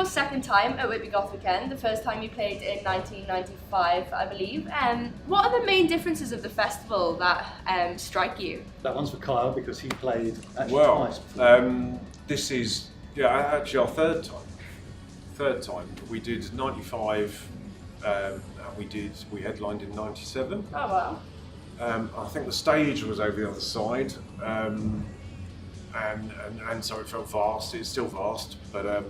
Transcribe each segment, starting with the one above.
your second time at Whitby Goth Weekend. The first time you played in 1995, I believe. What are the main differences of the festival that strike you? That one's for Kyle because he played actually twice. This is actually our third time. We did 95, and we headlined in 97. Oh wow. I think the stage was over the other side, and so it felt vast. It's still vast, but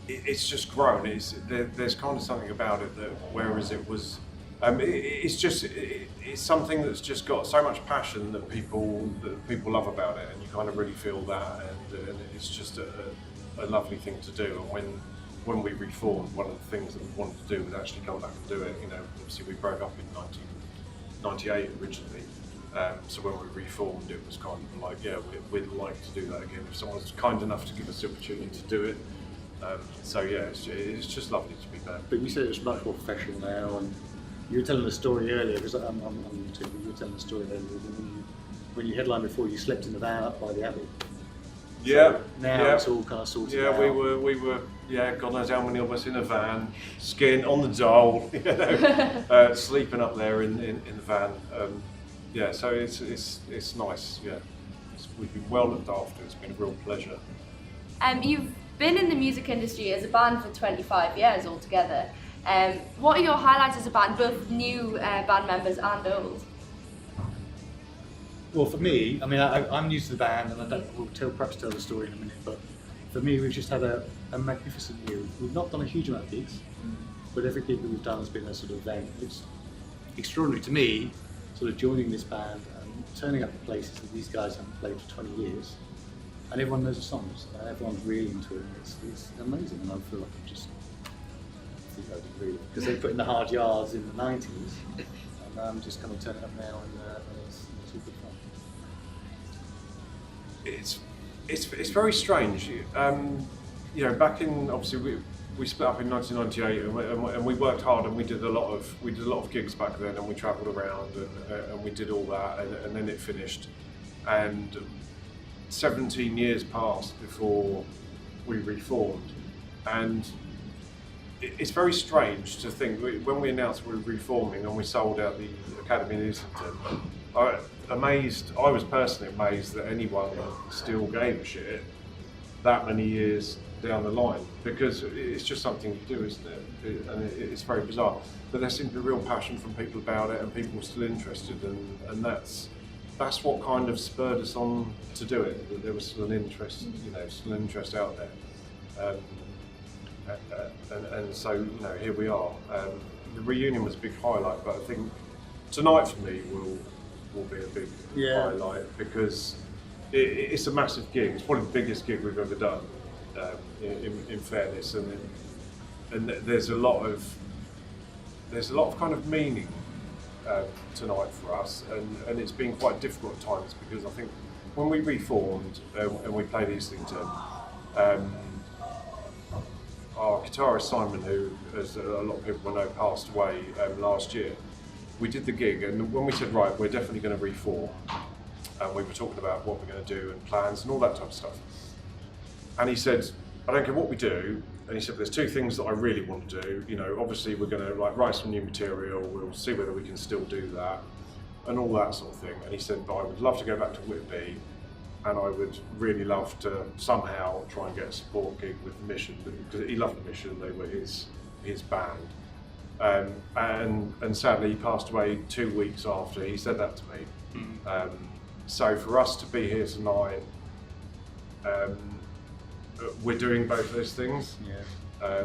it's just grown. There's kind of something about it that, whereas it was, it's something that's just got so much passion that people love about it, and you kind of really feel that, and it's just a lovely thing to do. And when we reformed, one of the things that we wanted to do was actually come back and do it. You know, obviously we broke up in 1998 originally. So when we reformed, it was kind of like, yeah, we'd like to do that again if someone's kind enough to give us the opportunity to do it. So yeah, it's just lovely to be back. But you said it's much more professional now, and you were telling a story earlier, because you were telling a story earlier, when you headlined before, you slept in the van up by the Abbey. Yeah. So now it's all kind of sorted out. Yeah, we were. Yeah, God knows how many of us in a van, skiing on the dole, you know, sleeping up there in the van. Yeah, so it's nice. Yeah, we've been well looked after. It's been a real pleasure. You've been in the music industry as a band for 25 years altogether. What are your highlights as a band, both new band members and old? Well, for me, I mean, I'm new to the band, and we'll perhaps tell the story in a minute, but for me, we've just had a magnificent year. We've not done a huge amount of gigs, but every gig that we've done has been a sort of event. It's extraordinary to me, sort of joining this band and turning up at places that these guys haven't played for 20 years, and everyone knows the songs, and everyone's really into it. It's amazing, and I feel like I'm just, really, because they put in the hard yards in the 90s, and I'm just kind of turning up now, and it's all good fun. It's very strange. You know, back in, obviously we split up in 1998, and we worked hard, and we did a lot of gigs back then, and we travelled around, and we did all that, and then it finished, and 17 years passed before we reformed, and it's very strange to think, when we announced we were reforming and we sold out the Academy in Islington, I was personally amazed that anyone still gave a shit that many years down the line, because it's just something you do, isn't it? And it's very bizarre. But there seems to be a real passion from people about it, and people are still interested, and that's what kind of spurred us on to do it. That there was still an interest, still an interest out there. And so, here we are. The reunion was a big highlight, but I think tonight for me will be a big highlight, because it's a massive gig. It's probably the biggest gig we've ever done, in fairness, and there's a lot of kind of meaning tonight for us, and it's been quite difficult at times, because I think when we reformed and we played Islington, our guitarist Simon, who, as a lot of people will know, passed away last year. We did the gig, and when we said, right, we're definitely going to reform, and we were talking about what we're going to do and plans and all that type of stuff. And he said, I don't care what we do. And he said, there's two things that I really want to do. Obviously we're going to write some new material. We'll see whether we can still do that and all that sort of thing. And he said, but I would love to go back to Whitby, and I would really love to somehow try and get a support gig with The Mission, because he loved The Mission. They were his band. And sadly he passed away 2 weeks after he said that to me. So for us to be here tonight, we're doing both those things. I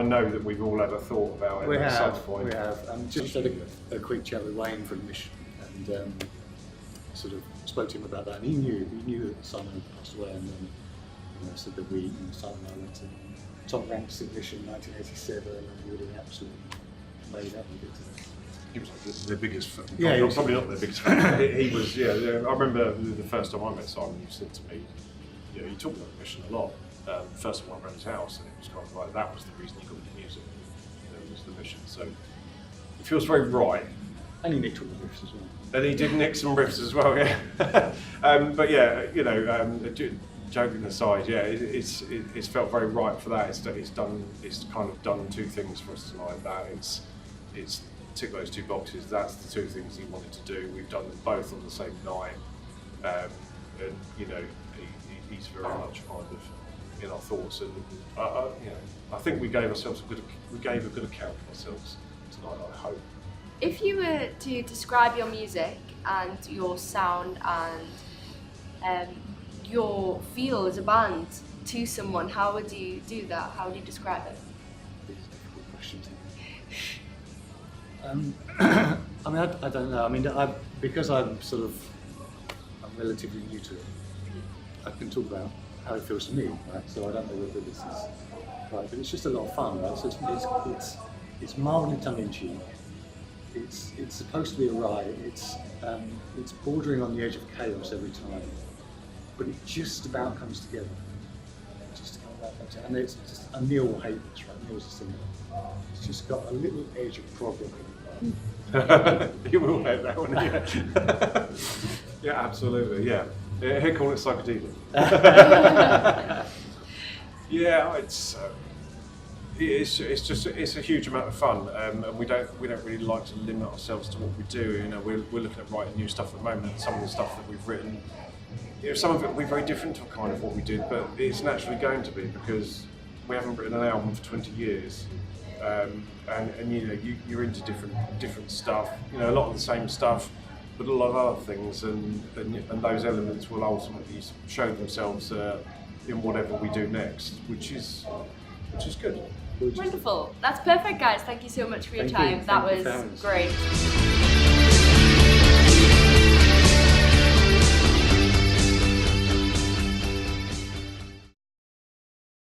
know that we've all had a thought about it at some point. We have. Just had a quick chat with Wayne from Mission, and sort of spoke to him about that, and he knew that Simon had passed away, and then said that Simon and I went to top ranked submission in 1987, and we would have absolutely made up with it. He was like the biggest fan. Yeah, probably not the biggest fan. He was, I remember the first time I met Simon, he said to me, he talked about The Mission a lot. First time I went around his house, and it was kind of like, that was the reason he got into music, was The Mission. So it feels very right. And he nicked all the riffs as well. And he did nick some riffs as well, yeah. But yeah, joking aside, yeah, it's felt very right for that. It's kind of done two things for us tonight. That it's tick those two boxes. That's the two things he wanted to do. We've done them both on the same night, and you know, he's very much kind of in our thoughts. And you know, I think we gave a good account of ourselves tonight. I hope. If you were to describe your music and your sound and your feel as a band to someone, how would you do that? How would you describe it? These are difficult questions. I mean, I don't know. I mean, because I'm relatively new to it. I can talk about how it feels to me, right? So I don't know whether this is right, but it's just a lot of fun, right? So it's mildly tongue-in-cheek. It's supposed to be a ride. It's bordering on the edge of chaos every time, but it just about comes together. And it's just, and Neil will hate this, right? Neil's a singer. It's just got a little edge of problem in it. You will hate that one, yeah. Yeah, absolutely, yeah. He'll call it psychedelic. Yeah, it's a huge amount of fun, and we don't really like to limit ourselves to what we do. You know, we're looking at writing new stuff at the moment. Some of the stuff that we've written, you know, some of it will be very different to kind of what we did, but it's naturally going to be because we haven't written an album for 20 years, and you know, you're into different stuff. You know, a lot of the same stuff, but a lot of other things, and those elements will ultimately show themselves in whatever we do next, which is good. Wonderful. That's perfect, guys. Thank you so much for your Thank you. time. That Thank you was for having us. great.